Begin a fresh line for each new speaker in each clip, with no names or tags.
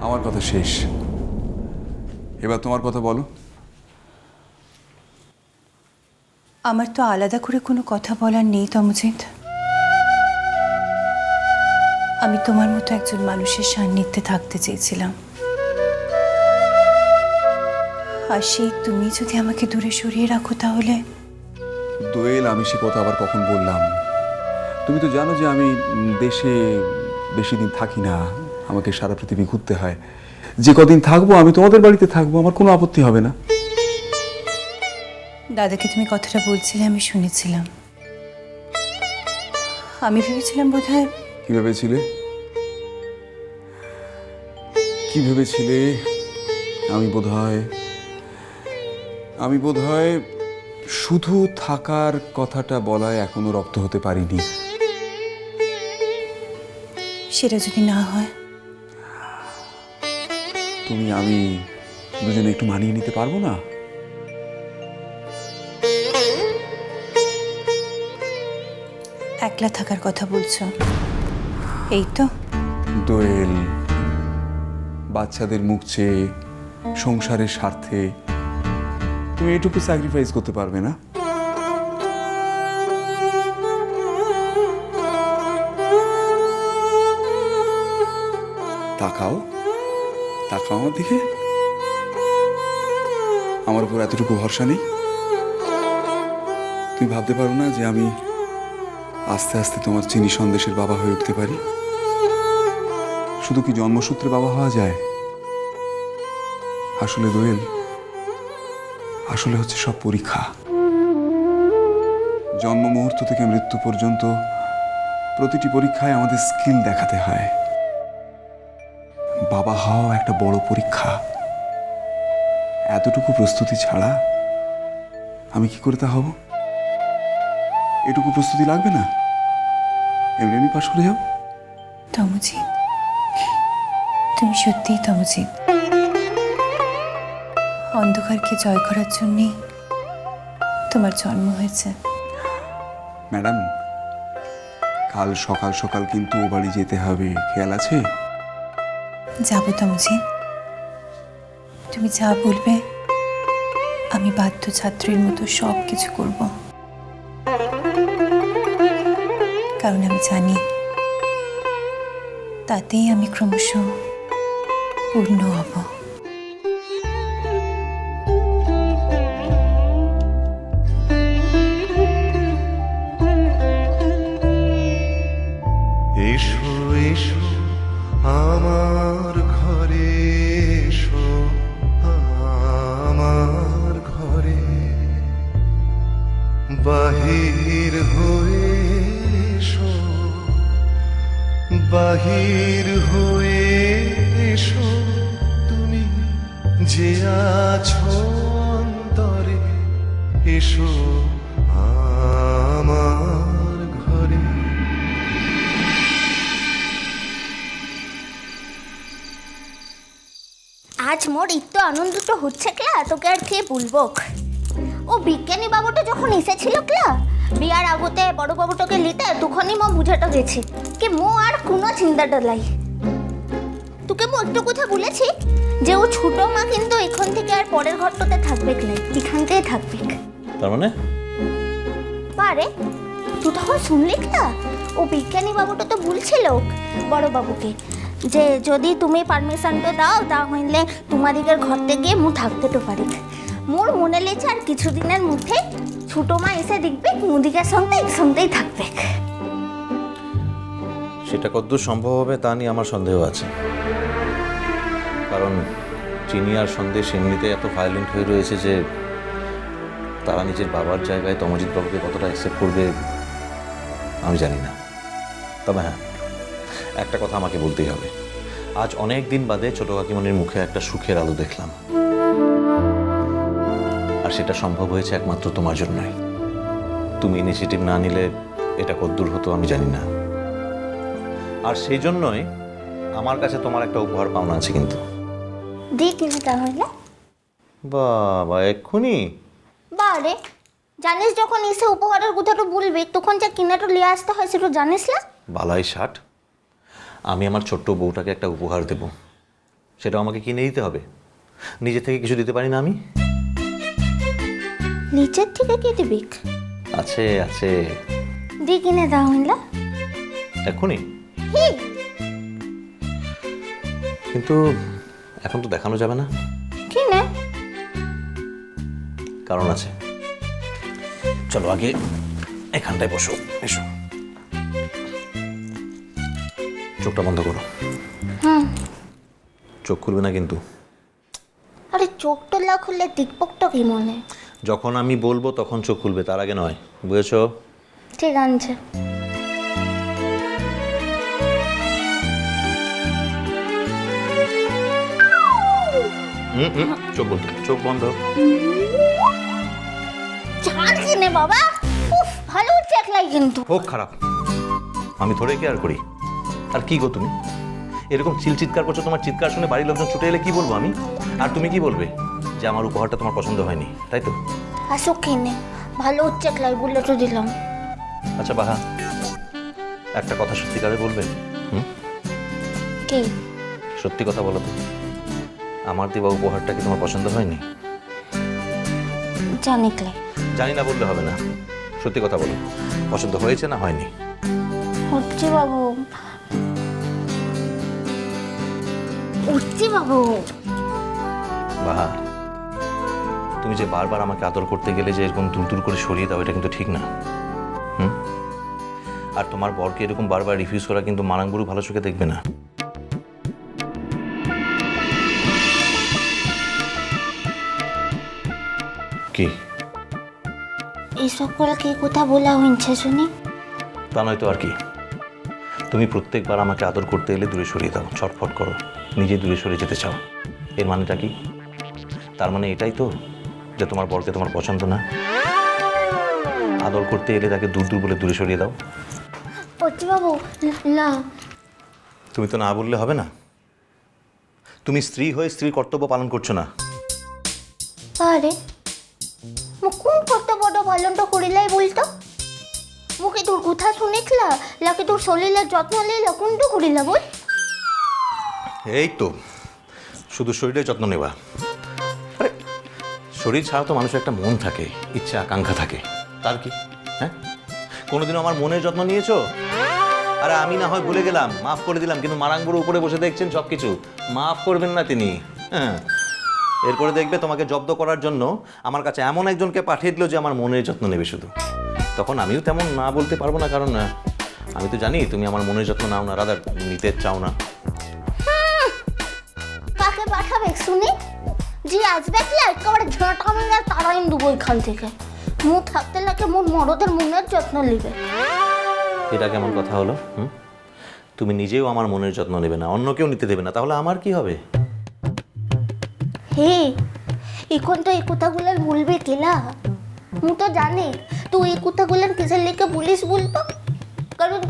আমার কথা শেষ, এবার তোমার কথা বলো।
আমার তো আলাদা করে কোনো কথা বলার নেই তমজিৎ। আমি তোমার মতো একজন মানুষের সান্নিধ্যে থাকতে চেয়েছিলাম, আর সেই তুমি যদি আমাকে দূরে সরিয়ে রাখো তাহলে।
দোয়েল, আমি সে কথা আবার কখন বললাম? তুমি তো জানো যে আমি দেশে বেশি দিন থাকি না, আমাকে সারা পৃথিবী ঘুরতে হয়। যে কদিন থাকবো আমি তোমাদের বাড়িতে থাকবো, আমার কোনো আপত্তি হবে না।
দাদাকে তুমি কথাটা বলছিলে, আমি শুনেছিলাম। আমি ভেবেছিলাম বোধহয়।
কি ভেবেছিলে? কি ভেবেছিলে? আমি বোধহয় শুধু থাকার কথাটা বলায় এখনো রপ্ত হতে পারিনি।
সেটা যদি না হয়?
তুমি আমি দুজনে একটু মানিয়ে নিতে পারবো না?
একলা থাকার কথা বলছো, এই তো?
দোয়েল, বাচ্চাদের মুখ চেয়ে, সংসারের স্বার্থে তুমি এটুকু স্যাক্রিফাইস করতে পারবে না? তাকাও, তাকাও আমার দিকে। আমার উপর এতটুকু ভরসা নেই? তুমি ভাবতে পারো না যে আমি আস্তে আস্তে তোমার চিনি সন্দেশের বাবা হয়ে উঠতে পারি? শুধু কি জন্মসূত্রে বাবা হওয়া যায়? আসলে দোয়েল, আসলে হচ্ছে সব পরীক্ষা। জন্ম মুহূর্ত থেকে মৃত্যু পর্যন্ত প্রতিটি পরীক্ষায় আমাদের স্কিল দেখাতে হয়। বাবা হওয়া একটা বড় পরীক্ষা। এতটুকু প্রস্তুতি ছাড়া আমি কি করে তা হব? এটুকু প্রস্তুতি লাগবে না? এমনি এমনি পাশ করে যাও।
তমজিৎ, তুমি সত্যিই তমজিৎ। অন্ধকারকে জয় করার জন্যই তোমার জন্ম হয়েছে।
ম্যাডাম, কাল সকাল সকাল কিন্তু ও বাড়ি যেতে হবে, খেয়াল আছে?
যাবো তমজিৎ, তুমি যা বলবে আমি বাধ্য ছাত্রীর মতো সব কিছু করব, কারণ আমি জানি তাতেই আমি ক্রমশ পূর্ণ হব।
এসো এসো আমার ঘরে, এসো আমার ঘরে, বাহির হয়ে এসো, বাহির হয়ে এসো, তুমি যে আছো অন্তরে, এসো আমার ঘরে।
আজ মোর ইত্য আনন্দটা হচ্ছে ক্লা, তোকে আর কে বলবো। ও বিজ্ঞানী বাবুটা যখন এসেছিল ক্লা বিয়ার আগতে বড় বাবুটাকে লিতে, তখনই মো বুঝাটা গেছে কি মো আর কোনো চিন্তাটা লাই। তোকে মো একটু কথা বলেছি যে ও ছোট মা কিন্তু এখান থেকে আর পরের ঘরটাতে থাকবে ক্লাই, এখানতেই থাকবে।
তার মানে
পারে তুই তখন শুনলি ক্লা, ও বিজ্ঞানী বাবুটা তো বলছিল বড় বাবুকে যে যদি তুমি পারমিশনটা দাও তাহলে তোমাদিকের ঘর থেকে মু থাকতে তো পারি। মোর মনে লেছে আর কিছুদিনের মধ্যে ছোট মা এসে দেখবে মুদিকার সঙ্গে একসঙ্গেই থাকবে।
সেটা কতদূর সম্ভব হবে তা নিয়ে আমার সন্দেহ আছে, কারণ চিনি আর সন্দেশ এমনিতে এত ভায়োলেন্ট হয়ে রয়েছে যে তারা নিজের বাবার জায়গায় তমজিৎ বাবুকে কতটা অ্যাকসেপ্ট করবে আমি জানি না। তবে হ্যাঁ, একটা কথা আমাকে বলতেই হবে, আজ অনেক দিন বাদে ছোট কাকিমণির মুখে একটা সুখের আলো দেখলাম, আর সেটা সম্ভব হয়েছে একমাত্র তোমার জন্যই। তুমি ইনিশিয়েটিভ না নিলে এটা কতদূর হতো আমি জানি না, আর সেই জন্যই আমার কাছে তোমার একটা উপহার পাওনা আছে। কিন্তু
দিয়ে কিনে তাহলে?
বাবা, এক্ষুনি?
বারে জানিস যখন এসে উপহারের কথাটা বলবে তখন যা কিনাটা নিয়ে আসতে হয় সেটা জানিস না?
বালাই ষাট, আমি আমার ছোট্ট বউটাকে একটা উপহার দেব, সেটাও আমাকে কিনে দিতে হবে? নিজে থেকে কিছু দিতে পারি না আমি?
নিচের থেকে কি দিবি?
আছে আছে,
দি কিনে দাও হিলা।
এখনই?
হি
কিন্তু এখন তো দেখানো যাবে না,
কিনে
কারণ আছে। চলো আগে এখানটায় বসো, এসো। চোখটা বন্ধ করো। চোখ খুলবে না কিন্তু।
আরে চোখটা না খুললে দিকপকটা কি মনে?
যখন আমি বলবো তখন চোখ খুলবে, তার আগে নয়, বুঝেছো?
ঠিক আছে।
চোখ বন্ধ, চোখ বন্ধ।
ছাড় কিনে বাবা। উফ, ভালো চেক লাই কিন্তু।
হোক খারাপ, আমি ধরে কেয়ার করি। আর কি গো তুমি এরকম চিৎকার করছো? তোমার চিৎকার শুনে বাড়ির লোকজন ছুটে এলে কি বলবো আমি? আর তুমি কি বলবে? যে আমার উপহারটা তোমার পছন্দ হয়নি, তাই তো?
আসো কিনে, ভালো চেক লাই বললে তো দিলাম।
আচ্ছা বাহা, একটা কথা সত্যিকারে বলবে?
কি?
সত্যি কথা বলো তো, আমার দেওয়া উপহারটা কি তোমার পছন্দ হয়নি?
জানিকলে
জানি না বললে হবে না, সত্যি কথা বলো, পছন্দ হয়েছে না হয়নি?
হচ্ছে বাবু, উঠছি বাবু।
বাহা, তুমি যে বারবার আমাকে আদর করতে গেলে যে এরকম দূর করে সরিয়ে দাও, এটা কিন্তু ঠিক না। আর তোমার বরকে এরকম বারবার রিফিউজ করা কিন্তু মারাঙ্গুরু ভালো চোখে দেখবে না। কি
এই সকল কি কথা বলা হয়েছে শুনি?
তা নয় তো আর কি। তুমি প্রত্যেকবার আমাকে আদর করতে এলে দূরে সরিয়ে দাও, ছটফট করো, নিজে দূরে সরে যেতে চাও। এর মানেটা কি? তার মানে এটাই তো যে তোমার বরকে তোমার পছন্দ না। আদর করতে এলে তাকে দূর বলে দূরে সরিয়ে দাও।
হচ্ছে বাবু না।
তুমি তো না বললে হবে না। তুমি স্ত্রী হয়ে স্ত্রীর কর্তব্য পালন করছো না।
আরে কোন কর্তব্যটা পালনটা করিলাই বলতো? মুখে তোর কথা শুনেছিলা লাকি তোর শরীরের যত্ন নিলা, কোনটা করিলা বল?
এই তো শুধু শরীরের যত্ন নেবা। আরে শরীর ছাড়া তো মানুষের একটা মন থাকে, ইচ্ছা আকাঙ্ক্ষা থাকে, তার কি? হ্যাঁ, কোনোদিনও আমার মনের যত্ন নিয়েছো? আরে আমি না হয় ভুলে গেলাম, মাফ করে দিলাম, কিন্তু মারাঙ্গুর উপরে বসে দেখছেন সব কিছু, মাফ করবেন না তিনি। হ্যাঁ, এরপরে দেখবে তোমাকে জব্দ করার জন্য আমার কাছে এমন একজনকে পাঠিয়ে দিল যে আমার মনের যত্ন নেবে শুধু। তখন আমিও তেমন না বলতে পারবো না, কারণ আমি তো জানি তুমি আমার মনের যত্ন নাও না, রাদার নিতে চাও না।
কাকে পাঠাবে শুনি? জি আসবে কি একেবারে ঝাঁটা মেরে তারাই দেবো এখান থেকে। মুখ থাকতে লাগে মোর মরদের মনের যত্ন নেবে।
এটা কেমন কথা হলো? তুমি নিজেও আমার মনের যত্ন নেবে না, অন্য কেউ নিতে দেবে না, তাহলে আমার কি হবে?
হে এখন তো এই কথাগুলো বলবে কেলা? মু তো জানি তুই এই কথাগুলো কিসের লেগে বলিস বলতো, কারণ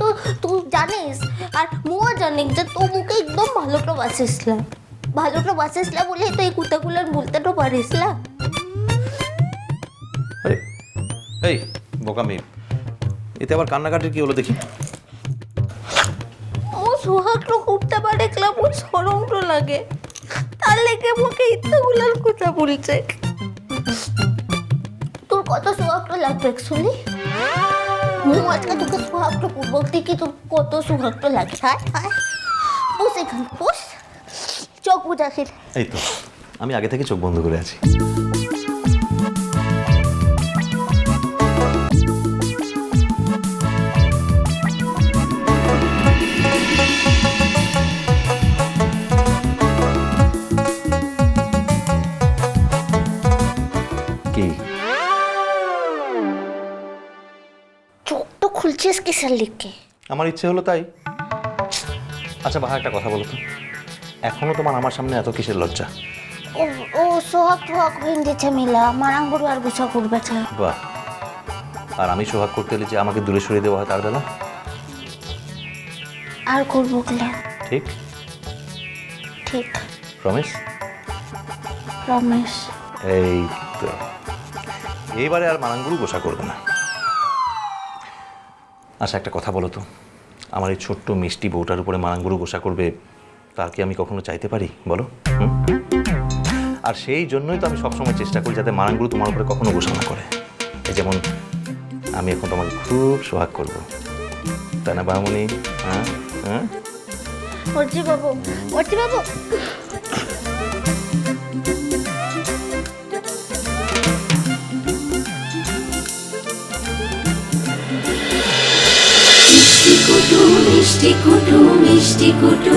তুই জানিস আর মুও জানি যে তুই মুখে একদম ভালোটা বাসিসলা, ভালোটা বাসিসলা বলে তো এই কথাগুলো বলতে তো পারিস না।
আরে এই বোকা মেয়ে, এতে আবার কান্নাকাটির কি হলো দেখি?
ও সোহাগটা করতে পারে ক্লা, মোর সরমটা লাগে, তার লেগে মুখে ইচ্ছাগুলো কথা বলছে। তোর কত সোহাগটা লাগবে শুনি? মু আজকে তোকে সোহাগটা পূর্বক থেকে তোর কত সোহাগটা লাগে। হায় হায়, বস এখানে বস, চোখ বুঝা খেলে।
এই তো আমি আগে থেকে চোখ বন্ধ করে আছি। কি
চোখ তো খুলছিস কিসের লিখে?
আমার ইচ্ছে হলো তাই। আচ্ছা বাহা, একটা কথা বলো তো, এখনো তোমার আমার সামনে এত কিসের লজ্জা?
ও সোহাগ টোহাগ হয়ে দিচ্ছে মিলা, মারাং বড় আর গুছা করবে ছা।
বাহ, আর আমি সোহাগ করতে এলে যে আমাকে দূরে সরিয়ে দেওয়া হয় তার বেলা?
আর করবো গেলে?
ঠিক
ঠিক,
প্রমিস?
রমেশ।
এই তো, এইবারে আর মারাঙ্গুরু গোসা করবে না। আচ্ছা একটা কথা বলো তো, আমার এই ছোট্ট মিষ্টি বউটার উপরে মারাঙ্গুরু গোসা করবে, তা কি আমি কখনো চাইতে পারি বলো? হুম? আর সেই জন্যই তো আমি সবসময় চেষ্টা করি যাতে মারানগুলো তোমার উপরে কখনো গোসা না করে। এই যেমন আমি এখন তোমাকে খুব সোহাগ করবো, তাই না বামুনি? হ্যাঁ হ্যাঁ
অর্জি বাবু, অর্জি বাবু।
মিষ্টি কুটু মিষ্টি কুটু মিষ্টি কুটু